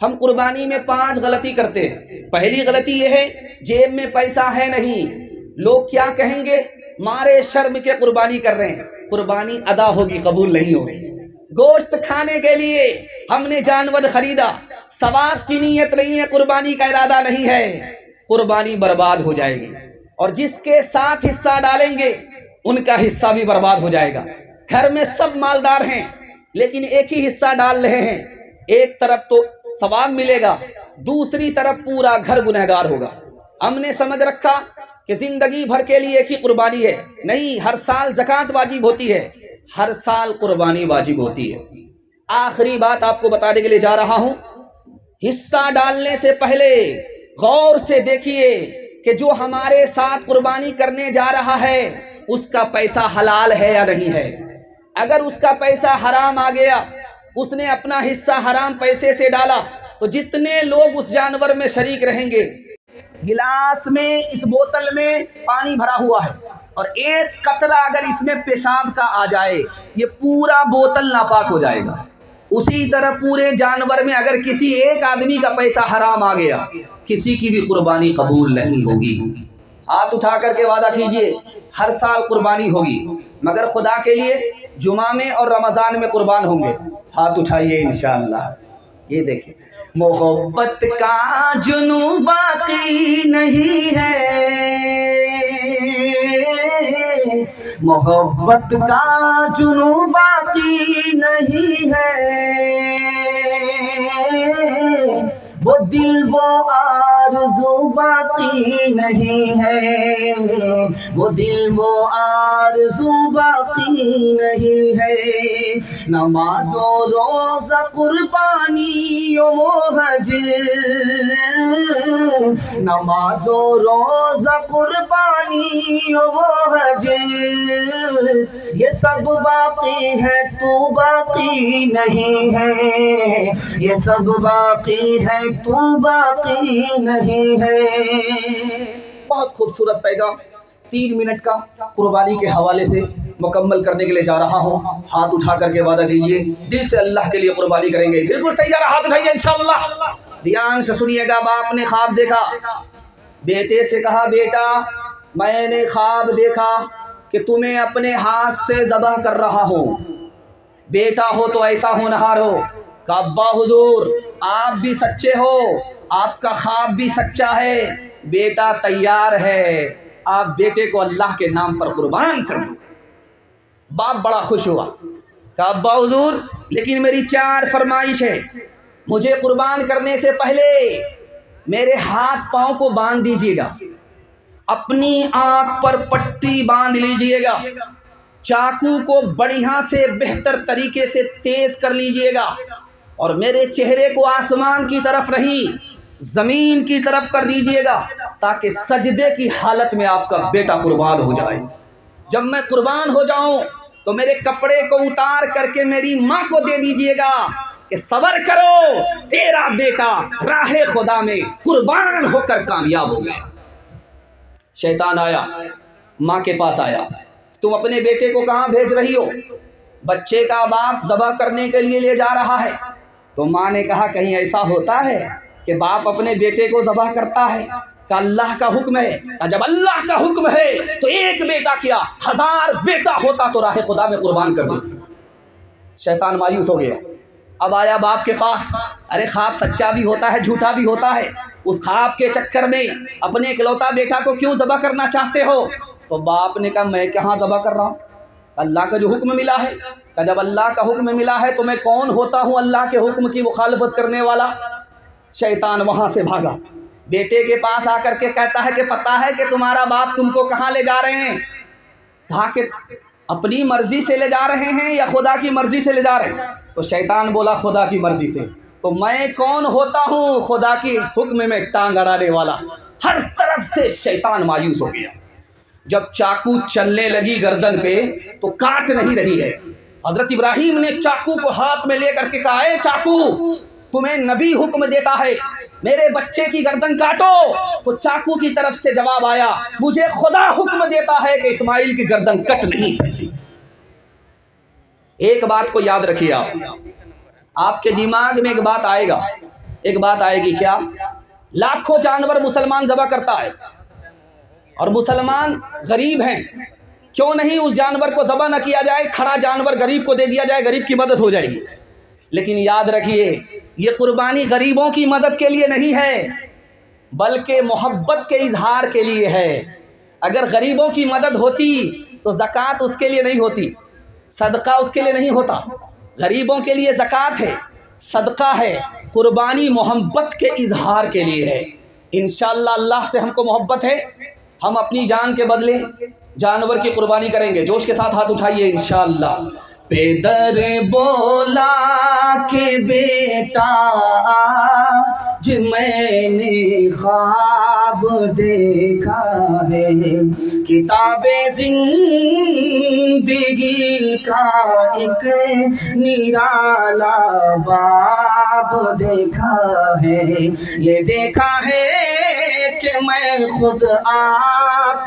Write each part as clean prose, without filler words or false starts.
हम कुर्बानी में 5 गलती करते हैं। पहली गलती यह है, जेब में पैसा है नहीं, लोग क्या कहेंगे, मारे शर्म के कुर्बानी कर रहे हैं। कुर्बानी अदा होगी, कबूल नहीं होगी। गोश्त खाने के लिए हमने जानवर खरीदा, सवाब की नीयत नहीं है, कुर्बानी का इरादा नहीं है, कुर्बानी बर्बाद हो जाएगी। और जिसके साथ हिस्सा डालेंगे उनका हिस्सा भी बर्बाद हो जाएगा। घर में सब मालदार हैं लेकिन एक ही हिस्सा डाल रहे हैं, एक तरफ तो सवाब मिलेगा, दूसरी तरफ पूरा घर गुनहगार होगा। हमने समझ रखा कि जिंदगी भर के लिए एक ही कुर्बानी है, नहीं, हर साल ज़कात वाजिब होती है, हर साल कुर्बानी वाजिब होती है। आखिरी बात आपको बताने के लिए जा रहा हूं, हिस्सा डालने से पहले गौर से देखिए कि जो हमारे साथ कुर्बानी करने जा रहा है उसका पैसा हलाल है या नहीं है। अगर उसका पैसा हराम आ गया, उसने अपना हिस्सा हराम पैसे से डाला, तो जितने लोग उस जानवर में शरीक रहेंगे, गिलास में, इस बोतल में पानी भरा हुआ है और एक कतरा अगर इसमें पेशाब का आ जाए, ये पूरा बोतल नापाक हो जाएगा। उसी तरह पूरे जानवर में अगर किसी एक आदमी का पैसा हराम आ गया, किसी की भी कुर्बानी कबूल नहीं होगी। हाथ उठा करके वादा कीजिए, हर साल कुर्बानी होगी, मगर खुदा के लिए जुमा में और रमज़ान में कुर्बान होंगे। हाथ उठाइए इंशाअल्लाह। ये देखिए, मोहब्बत का जुनू बाकी नहीं है, मोहब्बत का जुनू बाकी नहीं है, वो दिल वो आरज़ू बाकी नहीं है, वो दिल वो आरज़ू बाकी नहीं है। नमाज़ो रोज़ा कुर्बानी वो हज, नमाज़ो रोज़ा कुर्बानी वो हज, ये सब बाकी है, तू बाकी नहीं है, ये सब बाकी है, तू बाकी नहीं है। बहुत खूबसूरत पैगाम 3 मिनट का कुर्बानी के हवाले से मुकम्मल करने के लिए जा रहा हूँ। हाथ उठा करके वादा कीजिए, दिल से अल्लाह के लिए कुर्बानी करेंगे। बिल्कुल सही जा रहा, हाथ उठाइए इंशाअल्लाह। ध्यान से सुनिएगा। बाप ने ख्वाब देखा, बेटे से कहा, बेटा मैंने ख्वाब देखा कि तुम्हें अपने हाथ से ज़बह कर रहा हूँ, बेटा हो तो ऐसा होनहार हो। कहा अब्बा हुजूर आप भी सच्चे हो, आपका ख्वाब भी सच्चा है, बेटा तैयार है, आप बेटे को अल्लाह के नाम पर कुर्बान कर दो। बाप बड़ा खुश हुआ। कहा अब्बा हुजूर लेकिन मेरी 4 फरमाइश है, मुझे कुर्बान करने से पहले मेरे हाथ पाँव को बांध दीजिएगा, अपनी आँख पर पट्टी बांध लीजिएगा, चाकू को बढ़िया से बेहतर तरीके से तेज कर लीजिएगा और मेरे चेहरे को आसमान की तरफ नहीं ज़मीन की तरफ कर दीजिएगा, ताकि सजदे की हालत में आपका बेटा कुर्बान हो जाए। जब मैं कुर्बान हो जाऊं तो मेरे कपड़े को उतार करके मेरी माँ को दे दीजिएगा कि सब्र करो, तेरा बेटा राहे खुदा में कुर्बान होकर कामयाब हो गया। शैतान आया, माँ के पास आया, तुम अपने बेटे को कहाँ भेज रही हो? बच्चे का बाप ज़बह करने के लिए ले जा रहा है। तो माँ ने कहा कहीं ऐसा होता है कि बाप अपने बेटे को ज़बह करता है? का अल्लाह का हुक्म है। जब अल्लाह का हुक्म है तो एक बेटा क्या 1000 बेटा होता तो राहे खुदा में कुर्बान कर देती। शैतान मायूस हो गया। अब आया बाप के पास, अरे ख्वाब सच्चा भी होता है झूठा भी होता है, उस ख्वाब के चक्कर में अपने इकलौता बेटा को क्यों ज़बह करना चाहते हो? तो बाप ने कहा मैं कहाँ ज़बह कर रहा हूँ, अल्लाह का जो हुक्म मिला है। का जब अल्लाह का हुक्म मिला है तो मैं कौन होता हूँ अल्लाह के हुक्म की मुखालफत करने वाला? शैतान वहाँ से भागा, बेटे के पास आकर के कहता है कि पता है कि तुम्हारा बाप तुमको कहाँ ले जा रहे हैं? कहा कि अपनी मर्जी से ले जा रहे हैं या खुदा की मर्जी से ले जा रहे हैं? तो शैतान बोला खुदा की मर्जी से। तो मैं कौन होता हूँ? खुदा की हुक्म में टांग अड़ाने वाला। हर तरफ से शैतान मायूस हो गया। जब चाकू चलने लगी गर्दन पे तो काट नहीं रही है। हजरत इब्राहीम ने चाकू को हाथ में लेकर के कहा, ए चाकू, तुम्हें नबी हुक्म देता है मेरे बच्चे की गर्दन काटो। तो चाकू की तरफ से जवाब आया, मुझे खुदा हुक्म देता है कि इस्माइल की गर्दन कट नहीं सकती। एक बात को याद रखिए, आपके दिमाग में एक बात आएगा, एक बात आएगी क्या, लाखों जानवर मुसलमान ज़बह करता है और मुसलमान गरीब हैं, क्यों नहीं उस जानवर को ज़बह न किया जाए, खड़ा जानवर गरीब को दे दिया जाए, गरीब की मदद हो जाएगी। लेकिन याद रखिए, ये कुर्बानी गरीबों की मदद के लिए नहीं है, बल्कि मोहब्बत के इजहार के लिए है। अगर गरीबों की मदद होती तो ज़कात उसके लिए नहीं होती, सदका उसके लिए नहीं होता। गरीबों के लिए ज़कात है, सदका है, कुर्बानी मोहब्बत के इजहार के लिए है। इंशाअल्लाह अल्लाह से हमको मोहब्बत है, हम अपनी जान के बदले जानवर की कुर्बानी करेंगे। जोश के साथ हाथ उठाइए इंशाअल्लाह। पेदर बोला के बेटा आज मैंने ख्वाब देखा है, किताबे जिंदगी का एक निराला बाब देखा है। ये देखा है कि मैं खुद आप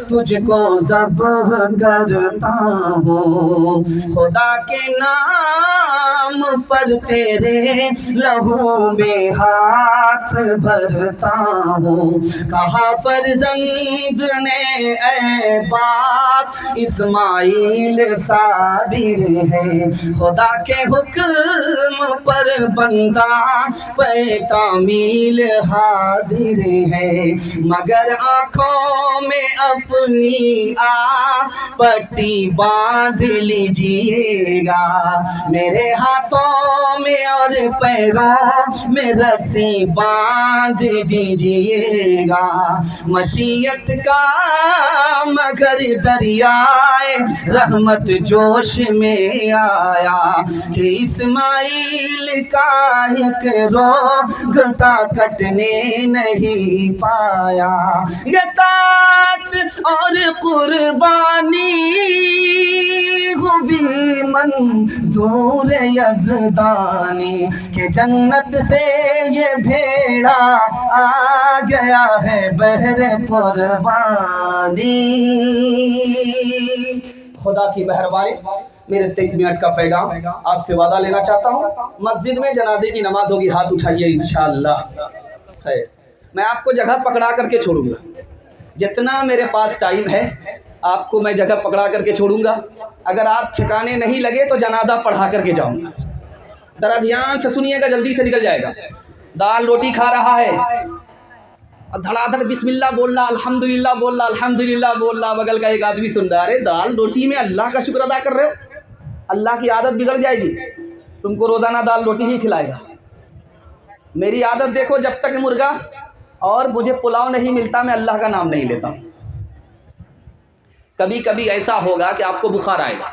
तुझको ज़ब्ह करता हूँ, खुदा के नाम पर तेरे लहू में हाथ भरता हूँ। कहा फर्जंद ने ऐ बाप इस्माइल साबिर है, खुदा के हुक्म पर बंदा पैतामील हाजिर है। मगर आँखों में अपनी आप पट्टी बांध लीजिएगा, मेरे हाथों में और पैरों में रस्सी बांध दीजिएगा। मशीयत का मगर दरियाए रहमत जोश में आया कि इस्माइल का एक रोगटा कटने नहीं पाया। ये तात और कुर्बानी हुई मंजूर यज़दानी के जन्नत से ये भेड़ा आ गया है बहरे कुर्बानी। खुदा की मेहरबानी, मेरे 3 मिनट का पैगाम आपसे वादा लेना चाहता हूँ। मस्जिद में जनाजे की नमाज होगी, हाथ उठाइए इंशाअल्लाह। खैर, मैं आपको जगह पकड़ा करके छोड़ूंगा, जितना मेरे पास टाइम है आपको मैं जगह पकड़ा करके छोड़ूंगा। अगर आप ठिकाने नहीं लगे तो जनाजा पढ़ा करके जाऊंगा। ज़रा ध्यान से सुनिएगा, जल्दी से निकल जाएगा। दाल रोटी खा रहा है और धड़ाधड़ बिस्मिल्लाह बोल रहा, अल्हम्दुलिल्लाह बोल रहा, अल्हम्दुलिल्लाह बोल रहा। बगल का एक आदमी सुन रहा, अरे दाल रोटी में अल्लाह का शुक्र अदा कर रहे हो, अल्लाह की आदत बिगड़ जाएगी, तुमको रोज़ाना दाल रोटी ही खिलाएगा। मेरी आदत देखो, जब तक मुर्गा और मुझे पुलाव नहीं मिलता मैं अल्लाह का नाम नहीं लेता। कभी कभी ऐसा होगा कि आपको बुखार आएगा,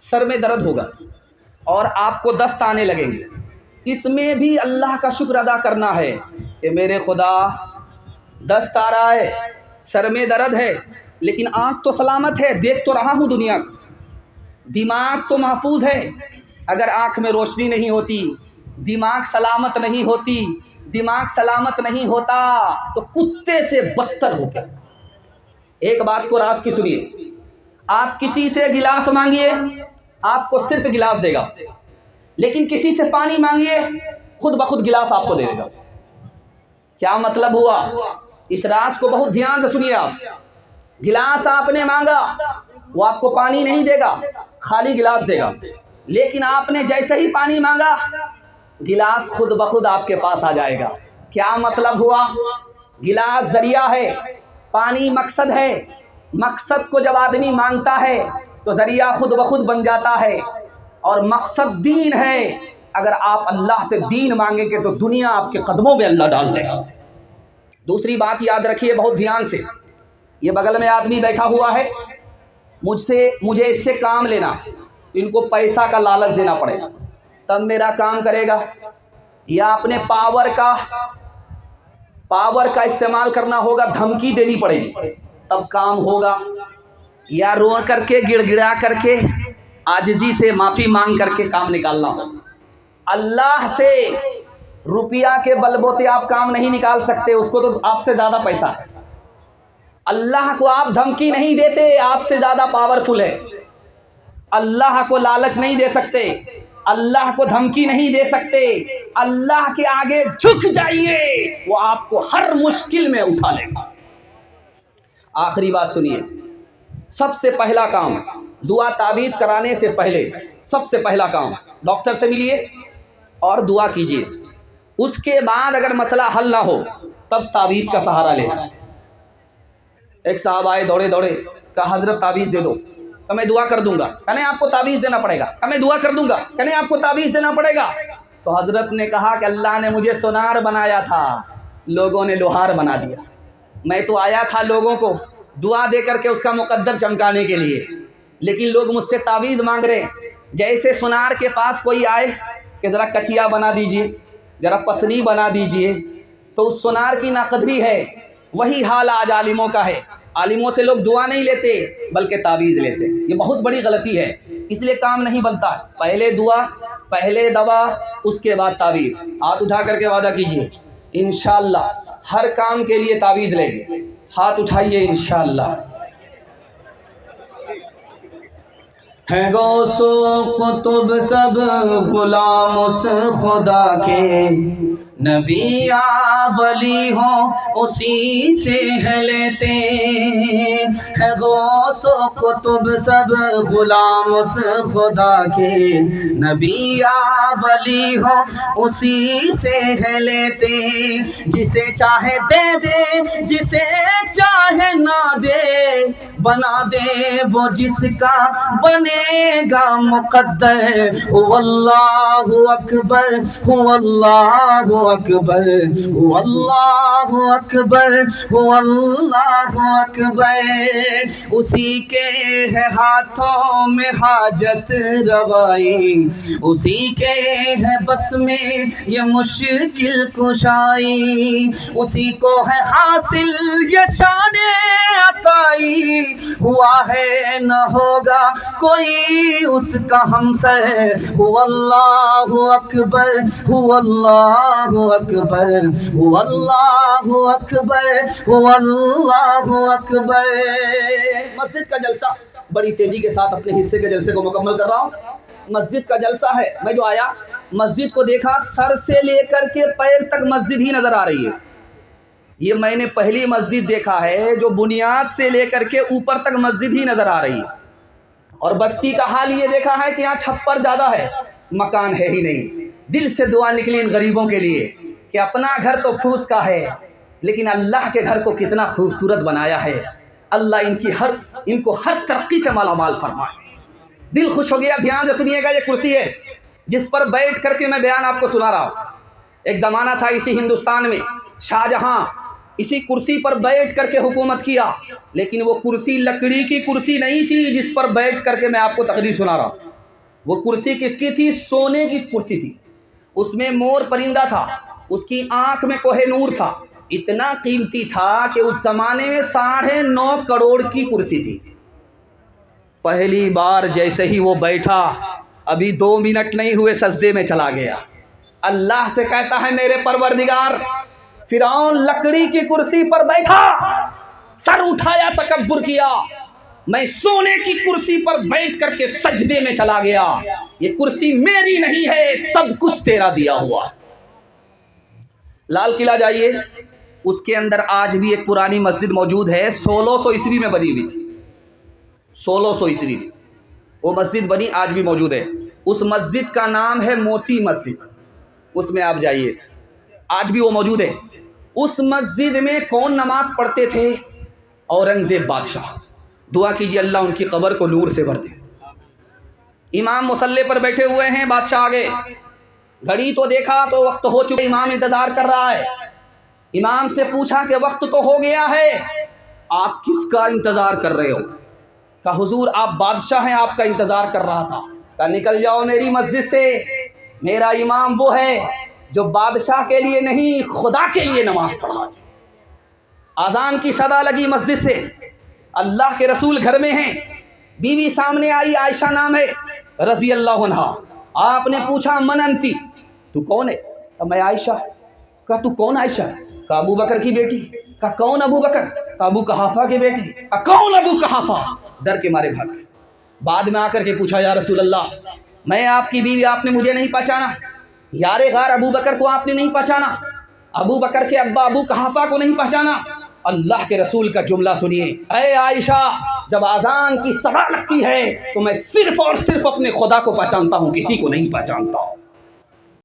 सर में दर्द होगा और आपको दस्त आने लगेंगे, इसमें भी अल्लाह का शुक्र अदा करना है कि मेरे खुदा दस्त आ रहा है, सर में दर्द है, लेकिन आँख तो सलामत है, देख तो रहा हूँ दुनिया को, दिमाग तो महफूज है। अगर आँख में रोशनी नहीं होती, दिमाग सलामत नहीं होती, दिमाग सलामत नहीं होता तो कुत्ते से बदतर होते। एक बात को राज की सुनिए, आप किसी से गिलास मांगिए आपको सिर्फ गिलास देगा, लेकिन किसी से पानी मांगिए खुद ब खुद गिलास आपको दे देगा। क्या मतलब हुआ? इस राज को बहुत ध्यान से सुनिए आप। गिलास आपने मांगा, वो आपको पानी नहीं देगा, खाली गिलास देगा, लेकिन आपने जैसे ही पानी मांगा गिलास खुद ब खुद आपके पास आ जाएगा। क्या मतलब हुआ? गिलास जरिया है, पानी मकसद है। मकसद को जब आदमी मांगता है तो जरिया खुद ब खुद बन जाता है, और मकसद दीन है। अगर आप अल्लाह से दीन मांगेंगे तो दुनिया आपके कदमों में अल्लाह डाल देगा। दूसरी बात याद रखिए बहुत ध्यान से, ये बगल में आदमी बैठा हुआ है, मुझे इससे काम लेना है, इनको पैसा का लालच देना पड़ेगा तब मेरा काम करेगा, या अपने पावर का इस्तेमाल करना होगा, धमकी देनी पड़ेगी तब काम होगा, या रो करके गिड़गिड़ा करके आजिज़ी से माफ़ी मांग करके काम निकालना होगा। अल्लाह से रुपया के बलबूते आप काम नहीं निकाल सकते, उसको तो आपसे ज़्यादा पैसा है। अल्लाह को आप धमकी नहीं देते, आपसे ज़्यादा पावरफुल है। अल्लाह को लालच नहीं दे सकते, अल्लाह को धमकी नहीं दे सकते, अल्लाह के आगे झुक जाइए, वो आपको हर मुश्किल में उठा लेगा। आखिरी बात सुनिए, सबसे पहला काम दुआ तावीज़ कराने से पहले, सबसे पहला काम डॉक्टर से मिलिए और दुआ कीजिए। उसके बाद अगर मसला हल ना हो तब तावीज़ का सहारा लेना। एक साहब आए दौड़े दौड़े, कहा हज़रत तावीज़ दे दो। तो मैं दुआ कर दूंगा। कहने आपको तावीज़ देना पड़ेगा। कहा मैं दुआ कर दूंगा। कहने आपको तावीज़ देना पड़ेगा। तो हज़रत ने कहा कि अल्लाह ने मुझे सोनार बनाया था, लोगों ने लोहार बना दिया। मैं तो आया था लोगों को दुआ दे करके उसका मुकद्दर चमकाने के लिए, लेकिन लोग मुझसे तावीज़ मांग रहे हैं। जैसे सोनार के पास कोई आए कि ज़रा कचिया बना दीजिए, ज़रा पसनी बना दीजिए, तो उस सोनार की नाकदरी है। वही हाल आज आलिमों का है। आलिमों से लोग दुआ नहीं लेते बल्कि तावीज़ लेते। ये बहुत बड़ी गलती है, इसलिए काम नहीं बनता। पहले दुआ, पहले दवा, उसके बाद तावीज़। हाथ उठा करके वादा कीजिए इंशाअल्लाह हर काम के लिए तावीज़ लेंगे। हाथ उठाइए इंशाअल्लाह। है गौसो कुतुब सब गुलाम उस खुदा के, नबी या वली हो उसी से है लेते। है गौसो कुतुब सब गुलाम उस खुदा के, नबी या वली हो उसी से है लेते। जिसे चाहे दे दे, जिसे चाहे ना दे, बना दे वो जिसका बनेगा मुकद्दर। हुवल्लाहु अकबर, हुवल्लाहु अकबर, हुवल्लाहु अकबर, हुवल्लाहु अकबर। उसी के है हाथों में हाजत रवाई, उसी के है बस में ये मुश्किल कुशाई। उसी को है हासिल ये शाने अताई, हुआ है न होगा कोई उसका हमसर। हुवल्लाहु अकबर, हुवल्लाहु अकबर, हुवल्लाहु अकबर, हुवल्लाहु अकबर। मस्जिद का जलसा, बड़ी तेजी के साथ अपने हिस्से के जलसे को मुकम्मल कर रहा हूँ। मस्जिद का जलसा है। मैं जो आया मस्जिद को देखा, सर से लेकर के पैर तक मस्जिद ही नज़र आ रही है। ये मैंने पहली मस्जिद देखा है जो बुनियाद से लेकर के ऊपर तक मस्जिद ही नज़र आ रही है। और बस्ती का हाल ये देखा है कि यहाँ छप्पर ज़्यादा है, मकान है ही नहीं। दिल से दुआ निकली इन गरीबों के लिए कि अपना घर तो फूस का है, लेकिन अल्लाह के घर को कितना खूबसूरत बनाया है। अल्लाह इनको हर तरक्की से मालामाल फरमाए। दिल खुश हो गया। ध्यान से सुनिएगा, ये कुर्सी है जिस पर बैठ करके मैं बयान आपको सुना रहा हूँ। एक ज़माना था इसी हिंदुस्तान में, शाहजहाँ इसी कुर्सी पर बैठ करके हुकूमत किया, लेकिन वो कुर्सी लकड़ी की कुर्सी नहीं थी जिस पर बैठ करके मैं आपको तकरीर सुना रहा हूँ। वो कुर्सी किसकी थी? सोने की कुर्सी थी। उसमें मोर परिंदा था, उसकी आँख में कोहे-नूर था। इतना कीमती था कि उस ज़माने में 9.5 करोड़ की कुर्सी थी। पहली बार जैसे ही वो बैठा, अभी 2 मिनट नहीं हुए सजदे में चला गया। अल्लाह से कहता है, मेरे परवरदिगार, फिरौन लकड़ी की कुर्सी पर बैठा, सर उठाया, तकब्बुर किया, मैं सोने की कुर्सी पर बैठ करके सजदे में चला गया। ये कुर्सी मेरी नहीं है, सब कुछ तेरा दिया हुआ। लाल किला जाइए, उसके अंदर आज भी एक पुरानी मस्जिद मौजूद है, 1600 ईस्वी में बनी हुई थी। 1600 ईस्वी में वो मस्जिद बनी, आज भी मौजूद है। उस मस्जिद का नाम है मोती मस्जिद। उसमें आप जाइए, आज भी वो मौजूद है। उस मस्जिद में कौन नमाज पढ़ते थे? औरंगज़ेब बादशाह। दुआ कीजिए अल्लाह उनकी कब्र को नूर से भर दे। इमाम मुसल्ले पर बैठे हुए हैं, बादशाह आगे। घड़ी तो देखा तो वक्त हो चुका, इमाम इंतज़ार कर रहा है। इमाम से पूछा कि वक्त तो हो गया है, आप किसका इंतज़ार कर रहे हो? कहा हुजूर आप बादशाह हैं, आपका इंतज़ार कर रहा था। कहा निकल जाओ मेरी मस्जिद से, मेरा इमाम वो है जो बादशाह के लिए नहीं खुदा के लिए नमाज पढ़ा। आज़ान की सदा लगी मस्जिद से, अल्लाह के रसूल घर में हैं। बीवी सामने आई, आयशा नाम है रज़ी अल्लाह अन्हा। आपने पूछा मन अंती, तू कौन है? कहा मैं आयशा। कहा तू कौन आयशा? कहा अबू बकर की बेटी। कहा कौन अबू बकर? कहा अबू कहाफा की बेटी। कहा कौन अबू कहाफा? डर के मारे भाग गए। बाद में आकर के पूछा या रसूल अल्लाह मैं आपकी बीवी, आपने मुझे नहीं पहचाना। यारे गार अबू बकर को आपने नहीं पहचाना, अबू बकर के अब्बा अबू कहाफा को नहीं पहचाना। अल्लाह के रसूल का जुमला सुनिए, ऐ आयशा, जब आज़ान की सदा लगती है तो मैं सिर्फ और सिर्फ अपने खुदा को पहचानता हूँ, किसी को नहीं पहचानता।